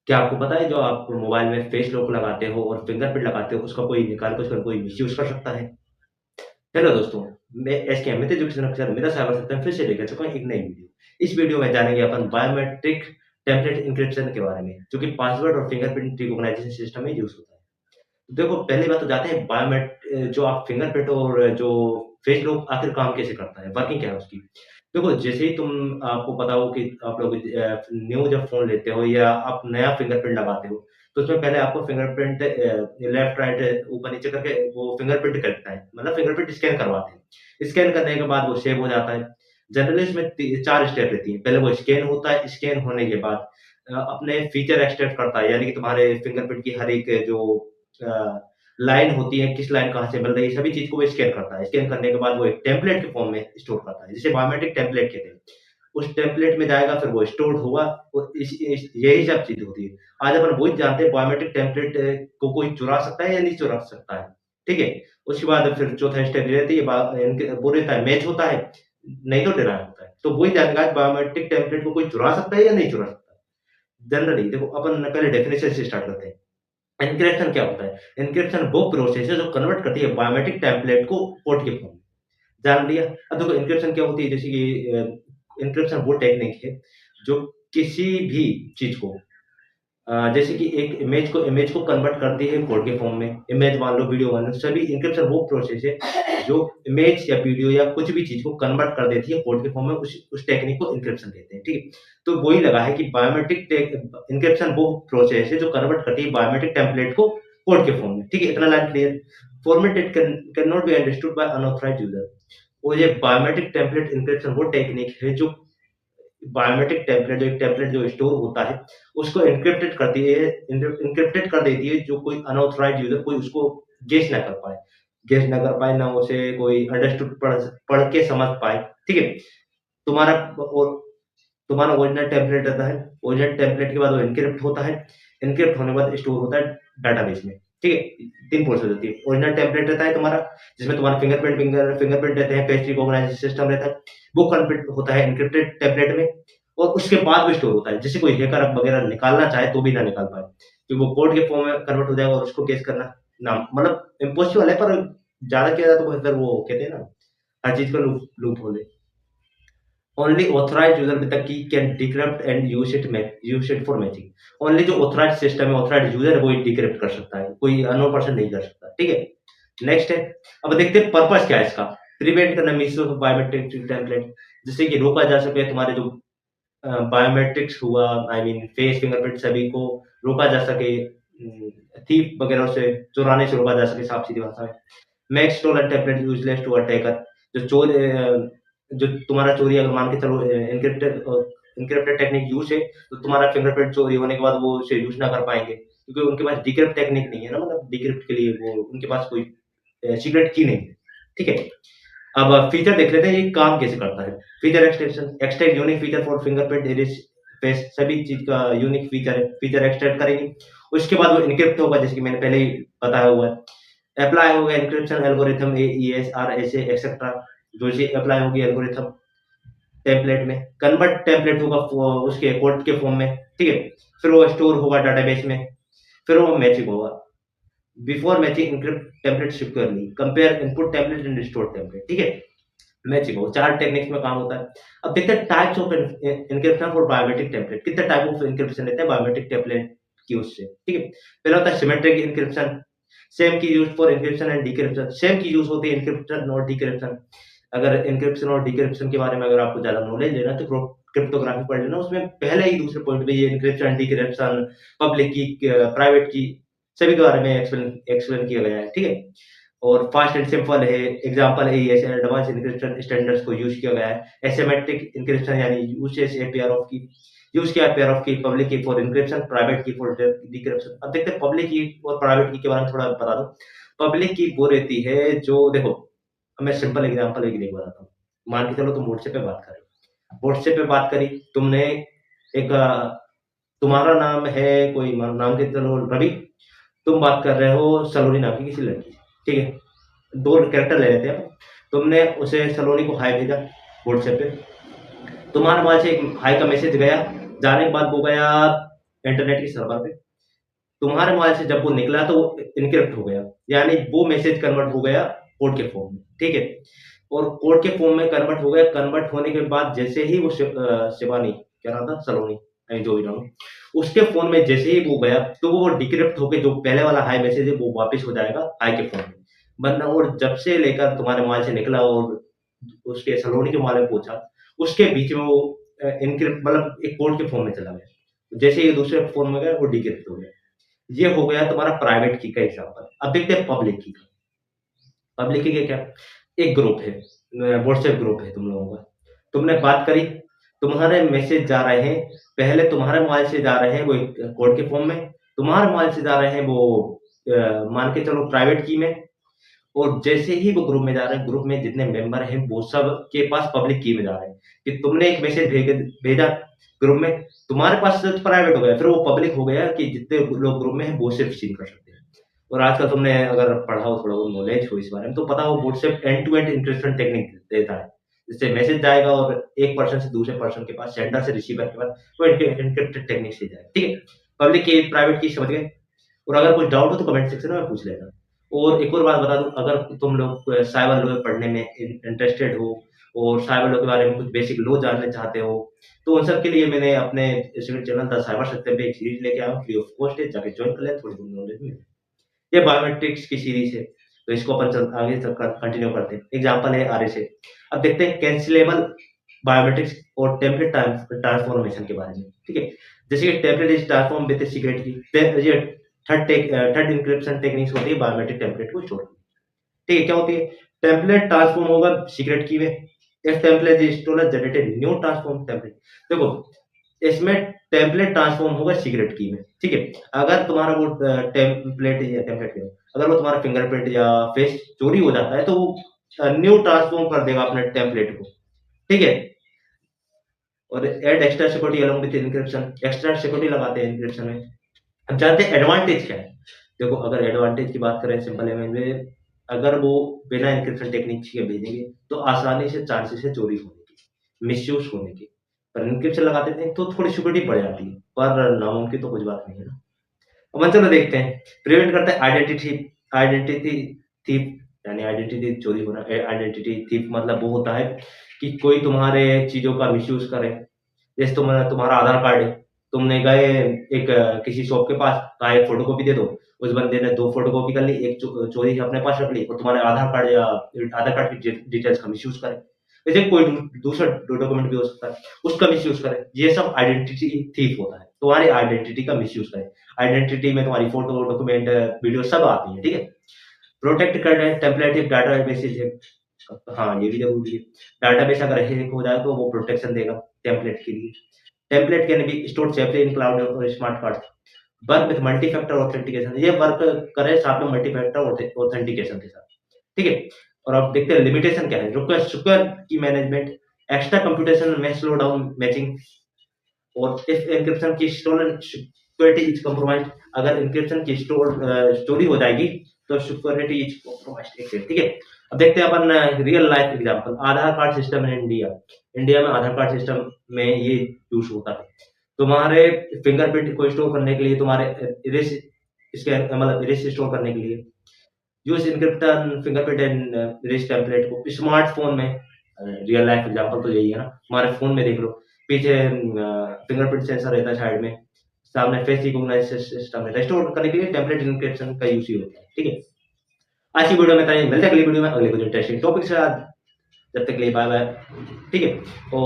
क्या आपको पता है जो आप मोबाइल में फेस लॉक लगाते हो और फिंगरप्रिंट लगाते हो, उसका कोई निकाल के उसका कोई मिसयूज़ कर सकता है? हेलो दोस्तों, मैं एसके अमित एजुकेशन ऑफिसर मेरा साइबर सिस्टम फिर से लेकर चुका हूँ एक नई वीडियो। इस वीडियो में जानेंगे अपन बायोमेट्रिक टेम्पलेट एन्क्रिप्शन के बारे में, जो कि पासवर्ड और फिंगरप्रिंट रिकॉग्निशन सिस्टम में यूज़ होता है। देखो, पहली बात तो जाते हैं जो आप फिंगरप्रिंट और जो फेस लॉक आखिर काम कैसे करता है, वर्किंग क्या है उसकी? देखो, जैसे ही आपको पता हो कि आप लोग न्यू जब फ़ोन लेते हो या आप नया फिंगरप्रिंट लगाते हो, तो उसमें पहले आपको फिंगरप्रिंट लेफ्ट, राइट, ऊपर, नीचे करके वो फिंगरप्रिंट करता है, मतलब फिंगरप्रिंट स्कैन करवाते हैं। स्कैन करने के बाद वो सेव हो जाता है। जनरली इसमें ती 4 स्टेप रहती हैं। पहले वो स्कैन होता है, स्कैन होने के बाद अपने फीचर एक्सट्रैक्ट करता है, यानी कि तुम्हारे फिंगरप्रिंट की हर एक जो अ, लाइन होती है, किस लाइन कहाँ से मिल रही है, सभी चीज़ को वो स्कैन करता है। स्कैन करने के बाद वो एक टेम्पलेट के फॉर्म में स्टोर करता है, जिसे बायोमेट्रिक टेम्पलेट कहते हैं। उस टेम्पलेट में जाएगा, फिर वो स्टोर्ड होगा और इस यही सब चीज़ होती है। आज अपन वही जानते हैं बायोमेट्रिक टेम्पलेट को कोई चुरा सकता है या नहीं चुरा सकता है, ठीक है? उसके बाद फिर चौथा स्टेप ये रहती है बा इनके वो रहता है मैच होता है, नहीं तो डिनाय होता है। तो वही जानेंगे आज बायोमेट्रिक टेम्पलेट को कोई चुरा सकता है या नहीं चुरा सकता है? जनरली देखो अपन पहले डेफिनिशन से स्टार्ट करते हैं। एन्क्रिप्शन क्या होता है? एन्क्रिप्शन वो प्रोसेस है जो कन्वर्ट करती है बायोमेट्रिक टेम्पलेट को कोड के फॉर्म में। जान लिया? अब देखो एन्क्रिप्शन क्या होती है जैसे कि एन्क्रिप्शन वो टेक्निक है जो किसी भी चीज़ को जैसे कि एक इमेज को कन्वर्ट करती है कोड के फॉर्म में। इमेज मान लो, वीडियो मान लो, सभी एन्क्रिप्शन वो प्रोसेस है जो इमेज या वीडियो या कुछ भी चीज़ को कन्वर्ट कर देती है कोड के फॉर्म में, उस टेक्निक को एन्क्रिप्शन कहते हैं, ठीक है? तो वही लगा है कि बायोमेट्रिक एन्क्रिप्शन वो प्रोसेस है जो कन्वर्ट करती है बायोमेट्रिक टेम्पलेट को कोड के फॉर्म में, ठीक है? इतना line clear? Format it can not be understood by unauthorised user. वो ये बायोमेट्रिक टेम्पलेट एन्क्रिप्शन वो टेक्निक है जो बायोमेट्रिक टेम्पलेट जो स्टोर होता है, उसको एन्क्रिप्टेड करती है, एन्क्रिप्टेड कर देती है, जो कोई अनऑथराइज्ड यूज़र कोई उसको गेस ना कर पाए। गेस ना कर पाए, ना उसे कोई अंडरस्टूड पढ़ के समझ पाए, ठीक है? तुम्हारा और तुम्हारा ओरिजिनल टेम्पलेट रहता है, ओरिजिनल टेम्पलेट के बाद वो एन्क्रिप्ट होता है, एन्क्रिप्ट होने के बाद स्टोर होता है डाटाबेस में, ठीक है? 3 प्रोसेस होती है। ओरिजिनल टेम्पलेट रहता है तुम्हारा, जिसमें तुम्हारा फिंगरप्रिंट रहते हैं, फेस रिकॉग्निशन सिस्टम रहता है, वो कन्वर्ट होता है एन्क्रिप्टेड टेम्पलेट में और उसके बाद वो स्टोर होता है। जैसे कोई हैकर वगैरह निकालना चाहे तो भी ना निकाल पाए, क्योंकि वो कोड के फॉर्म में कन्वर्ट हो जाएगा और उसको गेस करना ना मतलब इम्पॉसिबल है, पर ज़्यादा किया जाए तो फिर वो कहते हैं ना, हर चीज़ का लूप होल है। Only authorized user with the key can decrypt and use it for matching. Only जो authorized system है, authorized user है, वो ही decrypt कर सकता है, कोई अननोन पर्सन नहीं कर सकता, ठीक है? नेक्स्ट है, अब देखते हैं पर्पस क्या है इसका। प्रिवेंट करना मिसयूज ऑफ बायोमेट्रिक टेम्पलेट, जिससे कि रोका जा सके तुम्हारे जो बायोमेट्रिक्स हुआ, आई मीन फेस फिंगरप्रिंट, सभी को रोका जा सके, थीफ वगैरह से चुराने से रोका जा सके, साफ सीधी भाषा में। Make stolen template useless to attacker, जो जो तुम्हारा चोरी अगर मान के चलो एन्क्रिप्टेड टेक्निक यूज़ है, तो तुम्हारा फिंगरप्रिंट चोरी होने के बाद वो उसे यूज़ ना कर पाएँगे, क्योंकि उनके पास डिक्रिप्ट टेक्निक नहीं है ना, मतलब डिक्रिप्ट के लिए वो उनके पास कोई सीक्रेट की नहीं है, ठीक है? अब फीचर देख लेते हैं ये काम कैसे करता है। Feature extraction, extract unique feature for fingerprint, iris, face, सभी चीज़ का यूनिक फीचर है, फीचर एक्सट्रैक्ट करेंगे। उसके बाद वो एन्क्रिप्ट होगा, जैसे कि मैंने पहले ही बताया हुआ है। अप्लाई होगा encryption algorithm AES, RSA etcetera, जो चीज़ अप्लाई होगी एल्गोरिथम टेम्पलेट में, कन्वर्ट टेम्पलेट होगा उसके कोड के फॉर्म में, ठीक है? फिर वो स्टोर होगा डाटाबेस में, फिर वो मैचिंग होगा। Before matching encrypt template securely, compare input template and store template, ठीक है? मैचिंग हो, 4 टेक्निक्स में काम होता है। अब देखते हैं types of encryption for biometric template, कितने टाइप ऑफ एन्क्रिप्शन रहते हैं बायोमेट्रिक टेम्पलेट की उससे, ठीक है? पहला होता है सिमेट्रिक एन्क्रिप्शन, सेम की used for encryption and decryption, same की यूज़ होती है एन्क्रिप्शन और डिक्रिप्शन। अगर एन्क्रिप्शन और डिक्रिप्शन के बारे में अगर आपको ज़्यादा नॉलेज लेना है तो क्रिप्टोग्राफी पढ़ लेना, उसमें पहले ही दूसरे पॉइंट में ये एन्क्रिप्शन, डिक्रिप्शन, पब्लिक की, प्राइवेट की, सभी के बारे में एक्सप्लेन एक्सप्लेन किया गया है, ठीक है? और फास्ट एंड सिंपल है, एग्जांपल है ये, एडवांस एन्क्रिप्शन स्टैंडर्ड्स को यूज़ किया गया है। एसिमेट्रिक एन्क्रिप्शन यानी यूसेज ए पेयर ऑफ की, यूज़ किया पेयर ऑफ की, पब्लिक की फॉर एन्क्रिप्शन, प्राइवेट की फॉर डिक्रिप्शन। अब देखते हैं पब्लिक की और प्राइवेट की के बारे में थोड़ा बता दूँ। पब्लिक की वो रहती है जो देखो, अब मैं सिंपल एग्जांपल एक देखो बताता हूँ। मान के चलो तुम व्हाट्सएप पे बात कर रहे हो, व्हाट्सएप पे बात करी तुमने, एक तुम्हारा नाम है कोई नाम के चलो रवि, तुम बात कर रहे हो सलोनी नाम की किसी लड़की से, ठीक है? 2 कैरेक्टर ले लेते हैं। तुमने उसे सलोनी को हाय भेजा व्हाट्सएप पे, तुम्हारे वहाँ से एक हाय का मैसेज गया, जाने के बाद वो गया इंटरनेट के सर्वर पे, तुम्हारे मोबाइल से जब वो निकला तो वो एन्क्रिप्ट हो गया, यानी वो मैसेज कन्वर्ट हो गया कोड के फॉर्म में, ठीक है? और कोड के फॉर्म में कन्वर्ट हो गया, कन्वर्ट होने के बाद जैसे ही वो शिवानी, क्या नाम था? सलोनी, जो भी नाम हो, उसके फ़ोन में जैसे ही वो गया, तो वो डिक्रिप्ट होके जो पहले वाला हाय मैसेज है, वो वापस हो जाएगा हाय के फ़ोन में। वरना और जब से लेकर तुम्हारे मोबाइल से निकला और उसके सलोनी के मोबाइल में पहुँचा, उसके बीच में वो एन्क्रिप्ट मतलब एक कोड के फॉर्म में चला गया। जैसे ही दूसरे फ़ोन में गया, वो डिक्रिप्ट हो गया। ये हो गया तुम्हारा प्राइवेट की का एग्ज़ाम्पल। अब देखते हैं पब्लिक की का। पब्लिक की का क्या? एक ग्रुप है, व्हाट्सएप ग्रुप है तुम लोगों का। तुमने बात करी, तुम्हारे मैसेज जा रहे हैं, पहले तुम्हारे मोबाइल से जा रहे हैं वो एक कोड के फॉर्म में, तुम्हारे मोबाइल से जा रहे हैं वो मान के चलो प्राइवेट की में, और जैसे ही वो ग्रुप में जा रहे हैं, ग्रुप में जितने मेंबर हैं, वो सब के पास पब्लिक की में जा रहे हैं कि तुमने एक मैसेज भेजा ग्रुप में, तुम्हारे पास तो प्राइवेट हो गया, फिर वो पब्लिक हो गया कि जितने लोग ग्रुप में हैं, वो सिर्फ सीन कर सकते हैं। और आजकल तुमने अगर पढ़ा हो, थोड़ा बहुत नॉलेज हो इस बारे में, तो पता हो WhatsApp end to end encryption technique देता है। जिससे मैसेज जाएगा और एक पर्सन से दूसरे पर्सन के पास, सेंडर से रिसीवर के पास, वो एन्क्रिप्टेड टेक्निक से जाएगा, ठीक है? पब्लिक की, प्राइवेट की समझ गए? और अगर कुछ डाउट हो तो कमेंट सेक्शन में पूछ लेना। और एक और बात बता दूँ, अगर तुम लोग साइबर लॉ पढ़ने में इंटरेस्टेड हो और साइबर लॉ के बारे में कुछ बेसिक लॉ जानना चाहते हो, तो उन सब के लिए मैंने अपने इंस्टाग्राम चैनल द साइबर सत्यम पे एक सीरीज लेके आया हूँ, फ्री ऑफ कॉस्ट है, जाके जॉइन कर लें, थोड़ी बहुत नॉलेज मिले। ये बायोमेट्रिक्स की सीरीज है, तो इसको अपन आगे तक कंटिन्यू करते हैं। एग्जाम्पल है आरएसए। अब देखते हैं कैंसिलेबल बायोमेट्रिक्स और टेम्पलेट ट्रांसफॉर्मेशन के बारे में, ठीक है? जैसे कि template is transform with secret की, ये थर्ड इंक्रिप्शन टेक्निक्स होती है बायोमेट्रिक टेम्पलेट को स्टोर करने की। ठीक है, क्या होती है? टेम्पलेट ट्रांसफॉर्म होगा सीक्रेट की में, if template is store generated new transform template. देखो, इसमें टेम्पलेट ट्रांसफॉर्म होगा सीक्रेट की में, ठीक है? अगर तुम्हारा वो टेम्पलेट या टेम्पलेट क्या, अगर वो तुम्हारा फिंगरप्रिंट या फेस चोरी हो जाता है, तो वो न्यू ट्रांसफॉर्म कर देगा अपने टेम्पलेट को, ठीक है? और add extra security along with encryption, extra security लगाते हैं एन्क्रिप्शन में। अब जानते हैं एडवांटेज क्या है? देखो, अगर एडवांटेज की बात करें सिंपल वे में, अगर वो बिना एन्क्रिप्शन टेक्निक के भेजेंगे, तो आसानी से चांसेस है चोरी होने की, मिसयूज़ होने की। पर एन्क्रिप्शन लगा देते हैं तो थोड़ी सिक्योरिटी बढ़ जाती है, पर नामुमकिन तो कुछ बात नहीं है ना। अपन चलो देखते हैं, प्रिवेंट करता है आइडेंटिटी आइडेंटिटी थीफ, यानी आइडेंटिटी चोरी होना। आइडेंटिटी थीफ मतलब वो होता है कि कोई तुम्हारे चीज़ों का मिसयूज़ करे। जैसे तुम्हारा आधार कार्ड है, तुमने गए एक किसी शॉप के पास, कहा एक फ़ोटोकॉपी दे दो, उस बंदे ने 2 फ़ोटोकॉपी कर ली, एक चोरी से अपने पास रख ली और तुम्हारे आधार कार्ड या आधार कार्ड की डिटेल्स का मिसयूज़ करे। वैसे कोई दूसरा डॉक्यूमेंट भी हो सकता है, उसका मिसयूज़ करे। ये सब आइडेंटिटी थीफ होता है, तुम्हारी आइडेंटिटी का मिसयूज़ करे। आइडेंटिटी में तुम्हारी फ़ोटो, डॉक्यूमेंट, वीडियो सब आती है, ठीक है? प्रोटेक्ट कर रहे हैं टेम्पलेट डाटाबेसेस है। हाँ, ये भी ज़रूरी है। डाटाबेस अगर हैक हो जाए तो वो प्रोटेक्शन देगा टेम्पलेट के लिए। Template can be stored safely in cloud और smart card. Work with multi factor authentication, ये वर्क करे साथ में मल्टी फैक्टर ऑथेंटिकेशन के साथ, ठीक है? और अब देखते हैं लिमिटेशन क्या है। सिक्योर की मैनेजमेंट, एक्स्ट्रा कंप्यूटेशन में स्लो डाउन मैचिंग, और इफ एन्क्रिप्शन की स्टोलन सिक्योरिटी इज कॉम्प्रोमाइज्ड, अगर एन्क्रिप्शन की चोरी हो जाएगी तो सिक्योरिटी इज कॉम्प्रोमाइज्ड, ठीक है? अब देखते हैं अपन real life example, Aadhaar card system in India. India में आधार कार्ड सिस्टम में ये यूज होता है। तुम्हारे फिंगरप्रिंट को स्टोर करने के लिए, तुम्हारे इरेज स्कैन मतलब इरेज स्टोर करने के लिए use encryption fingerprint and erase template को स्मार्टफ़ोन में। रियल लाइफ एग्जांपल तो यही है ना, हमारे फ़ोन में देख लो, पीछे फिंगरप्रिंट सेंसर रहता है साइड में, सामने फेस रिकॉग्निशन सिस्टम रहता है। स्टोर करने के लिए टेम्पलेट एन्क्रिप्शन का यूज़ ही होता है, ठीक है? आज की वीडियो में इतना ही, मिलते हैं अगली वीडियो में अगले कुछ इंटरेस्टिंग टॉपिक के साथ। जब तक के लिए बाय बाय, ठीक है? और